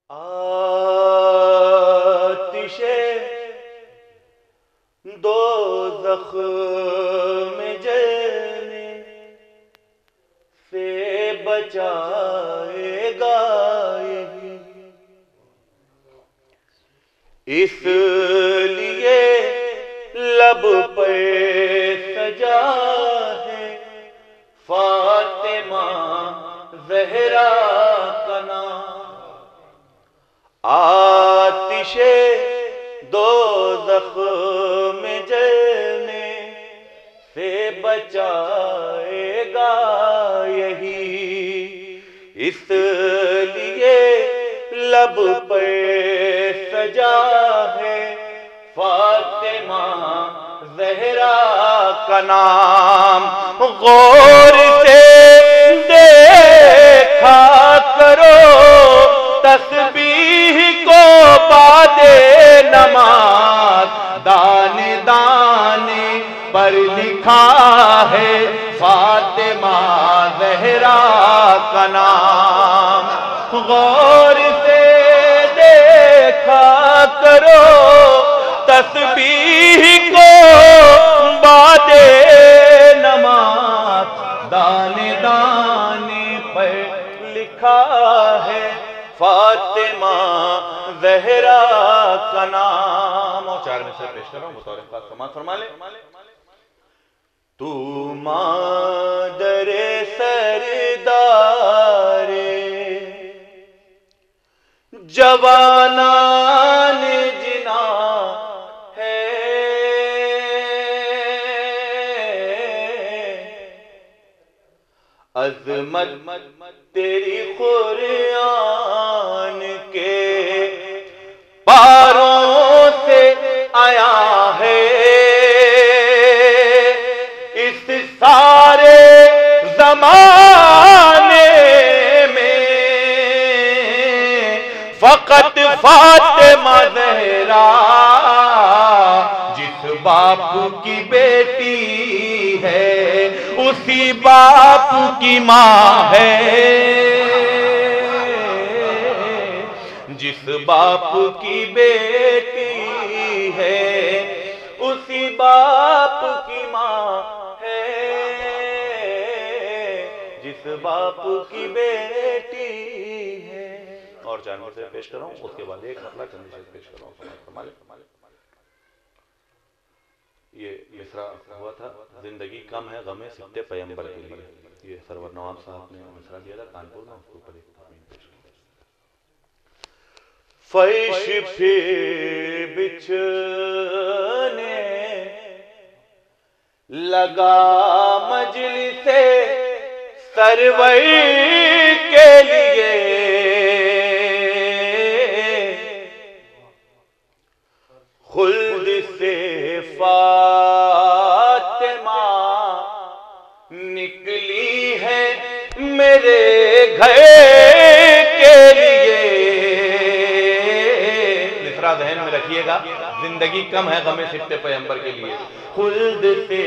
آتش دوزخ میں جلنے سے بچائے گا یہی، اس لیے لب پر سجا ہے فاطمہ زہرا کا نام۔ آتش دوزخ میں جلنے سے بچائے گا یہی، اس لیے لب پر سجا ہے فاطمہ زہرا کا نام۔ غور سے دیکھا کرو تسبیح کو بعد نماز، دانے دانے پر لکھا ہے فاطمہ زہرا کا نام۔ غور سے دیکھا کرو تسبیح کو بعد نماز، دانے دانے پر لکھا ہے فاطمہ زہرا کا نام۔ اور چار میں سے پیش کر رہا ہوں، بطور خاص سماعت فرما لے۔ تو مادر سردار جوانان جنا ہے، عظمت تیری قرآن کے پاروں سے آیا ہے، اس سارے زمانے میں فقط فاطمہ زہرا جس باپ کی بیٹی ہے اسی باپ کی ماں ہے، جس باپ کی بیٹی ہے اسی باپ کی ماں ہے، جس باپ کی بیٹی ہے۔ اور جانور سے پیش کر رہا ہوں، اس کے بعد ایک مطلع چند سے پیش کر رہا ہوں۔ یہ مصرع ہوا تھا، زندگی کم ہے غم سبت پیمبر کے لیے، یہ سرور نواب صاحب نے مصرع دیا تھا کانپور میں، اس کے اوپر ایک تحمین پیش کر۔ فرش پہ بچھنے لگا مجلس سرور کے لیے، خلد سے فاطمہ نکلی ہے میرے گھر کے لیے۔ مصرع ذہن میں رکھیے گا، زندگی کم ہے غم سبت پیمبر کے لیے، خلد سے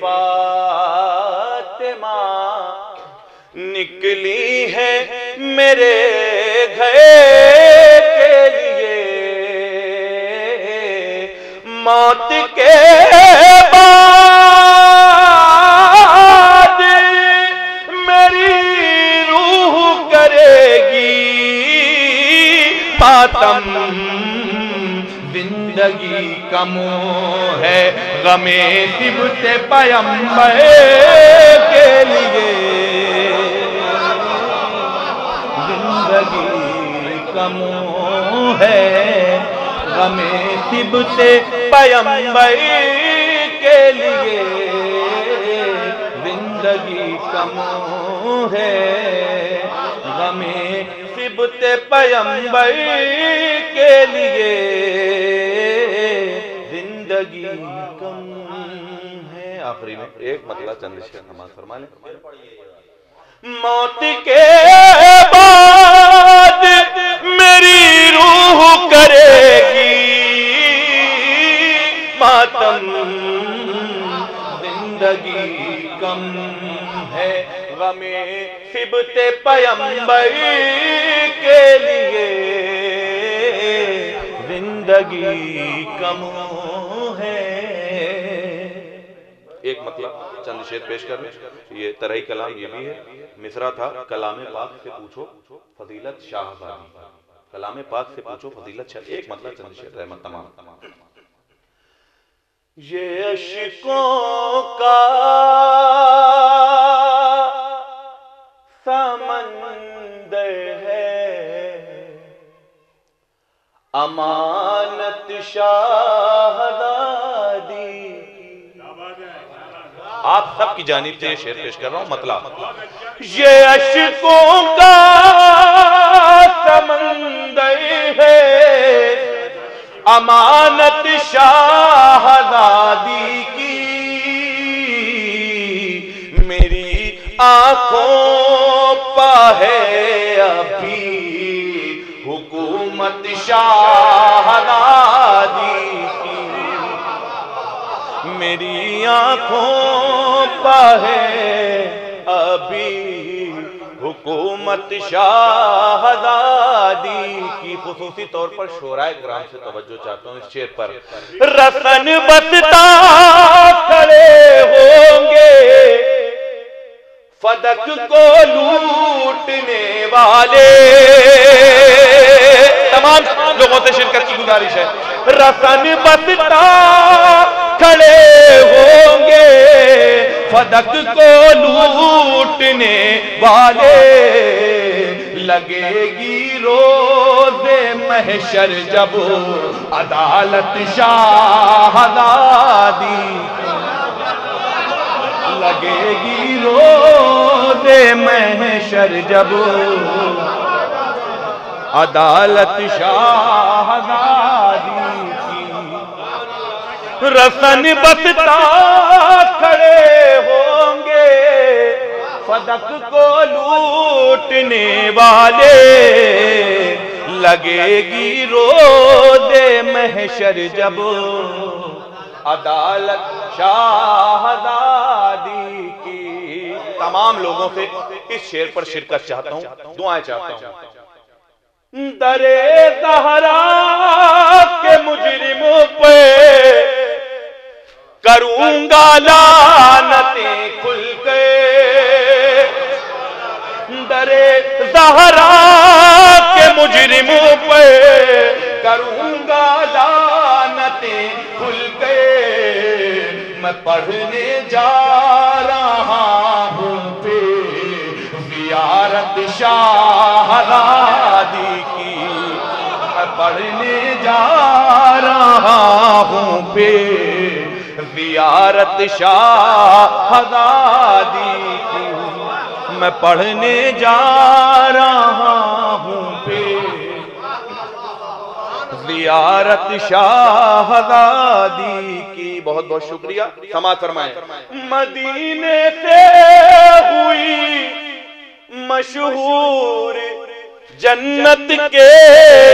فاطمہ نکلی ہے میرے گھر کے لیے، موت کے بعد میری روح کرے گی ماتم، زندگی کم ہے غم سبت پیمبر کے لیے، زندگی کم ہے غم سبت پیمبر کے لیے، زندگی کم ہے غم سبت پیمبر کے لیے، زندگی کم ہے۔ آخری میں ایک مطلع چند سے نماز فرما لیں۔ موت کے بعد میری روح کرے گی ماتم، زندگی کم ہے غم سبت پیمبر کے لیے، زندگی کم ہے. ایک مطلب چند شعر پیش کر لیں. یہ طرحی کلام یہ بھی ہے. مصرع تھا کلام پاک سے پوچھو فضیلت شاہزادی. کلام پاک سے پوچھو فضیلت شاہ. ایک مطلب چند شعر رحمت تمام. یہ عشقوں کا سمندر ہے امانت شاہزادی. آپ سب کی جانب سے یہ شعر پیش کر رہا ہوں. مطلب یہ عشقوں کا سمندر ہے امانت شاہزادی کی. میری آنکھوں پہ ہے ابھی حکومت شاہزادی کی. میری آنکھوں پہ ہے ابھی حکومت شاہزادی کی. خصوصی طور پر شعراء کرام سے توجہ چاہتا ہوں اس شعر پر. رسن بستا کھڑے ہوں گے فدق کو لوٹنے والے. تمام لوگوں سے شرکت کی گزارش ہے. رسن بستا کھڑے ہوں گے فدق کو لوٹنے والے. لگے گی روز محشر جب عدالت شاہزادی. لگے گی روز محشر جب عدالت شاہزادی کی. رسن بستا کھڑے ہوں گے فدق کو لوٹنے والے. لگے گی روز محشر جب عدالت شاہزادی کی. تمام لوگوں سے اس شعر پر شرکت چاہتا ہوں. دعائیں چاہتا ہوں. در زہرا کے مجرموں پہ کروں گا لعنتیں کھل کے. در زہرا کے مجرموں پہ کروں گا لعنتیں کھل کے. میں پڑھنے جا رہا ہوں پہ زیارت شاہزادی کی. میں پڑھنے جا رہا ہوں پہ زیارت شاہزادی کی. میں پڑھنے جا رہا ہوں پہ زیارت شاہزادی کی. بہت بہت شکریہ. سماعت فرمائیں. مدینے سے ہوئی مشہور جنت کے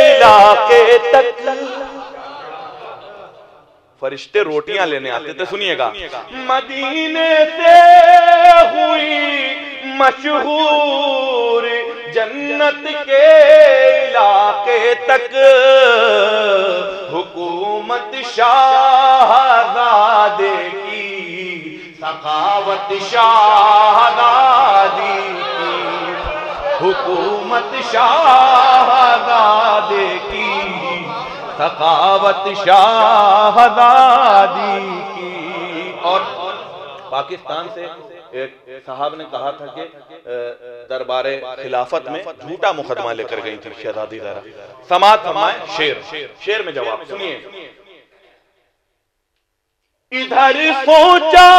علاقے تک فرشتے روٹیاں لینے آتے تھے. سنیے گا. مدینے سے ہوئی مشہور جنت کے علاقے تک حکومت شاہزادے کی. سخاوت شاہزادی کی. حکومت شاہزادے کی. سخاوت شاہزادی کی. اور پاکستان سے ایک صاحب نے کہا تھا کہ دربار خلافت میں جھوٹا مقدمہ لے کر گئی تھی شہزادی زہرا. سماعت فرمائیں. شعر میں جواب سنیے. ادھر سوچا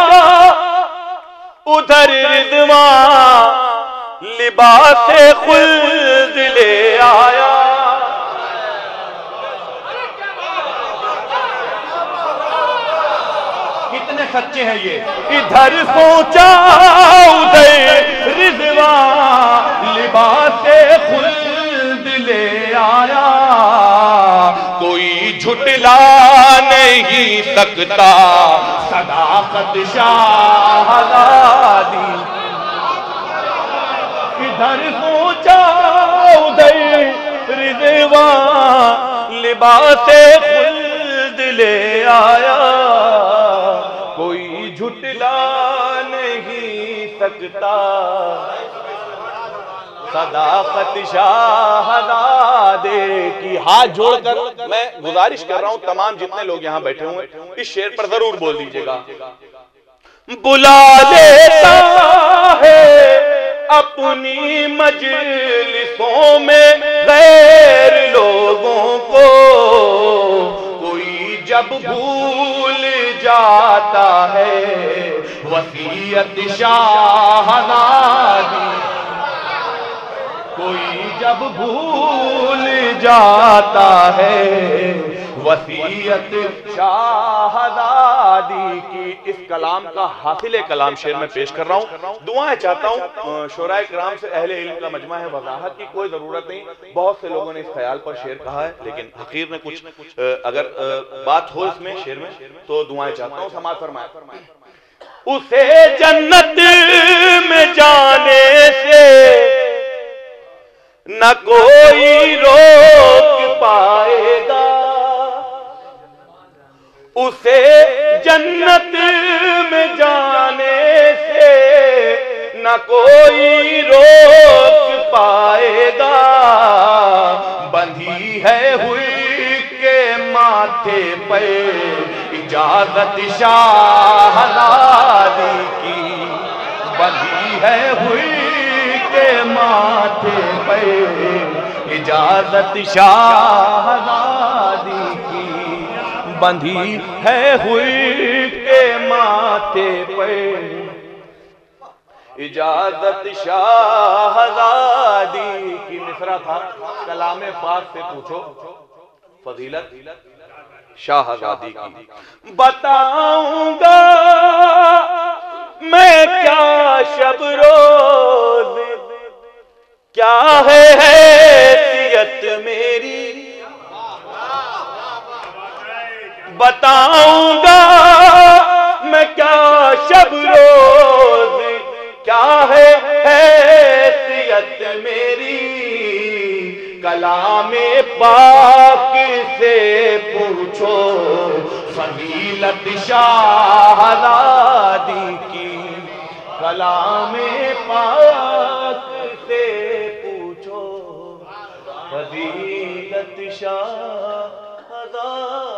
ادھر رضوان لباس خلد لے آیا. کتنے سچے ہیں یہ. ادھر سوچا ادھر رضوان لباس خلد لے آیا. کوئی جھٹلا نہیں سکتا صداقت شاہزادی. ادھر سوچا ادھر رضوان لباس لے آیا، کوئی جھٹلا نہیں سکتا، صداقت شاہزادے کی۔ ہاتھ جوڑ کر میں گزارش کر رہا ہوں تمام جتنے لوگ یہاں بیٹھے ہوئے اس شعر پر ضرور بول دیجئے گا۔ بلا لیتا ہے اپنی مجلسوں میں غیر لوگوں کو، کوئی جب بھول جاتا ہے وصیت شاہزادی، کوئی جب بھول جاتا ہے وصیت شاہزادی کی۔ اس کلام کا حاصل کلام شعر میں پیش کر رہا ہوں، دعائیں چاہتا ہوں۔ شعراء کرام سے اہل علم کا مجمع ہے، وضاحت کی کوئی ضرورت نہیں، بہت سے لوگوں نے اس خیال پر شعر کہا ہے، لیکن حقیر نے کچھ اگر بات ہو اس میں شعر میں تو دعائیں چاہتا ہوں، سماعت فرمائے۔ اسے جنت میں جانے سے نہ کوئی روک پائے گا، اسے جنت میں جانے سے نہ کوئی روک پائے گا، بندھی ہے ہوئی کے ماتھے پہ اجازت شاہزادی کی، بندھی ہے ہوئی کے ماتھے پہ اجازت شاہزادی کی، بندھی ہے ہوئی کے ماتھے پہ اجازت شاہزادی کی۔ مصرع تھا کلام پاک سے پوچھو فضیلت شاہزادی کی۔ بتاؤں گا میں کیا شب روز، کیا ہے حیثیت میری، بتاؤں گا میں کیا شب روز، کیا ہے حیثیت میری، کلام پاک سے پوچھو فضیلت شاہزادی کی، کلام پاک سے پوچھو فضیلت شاہزادی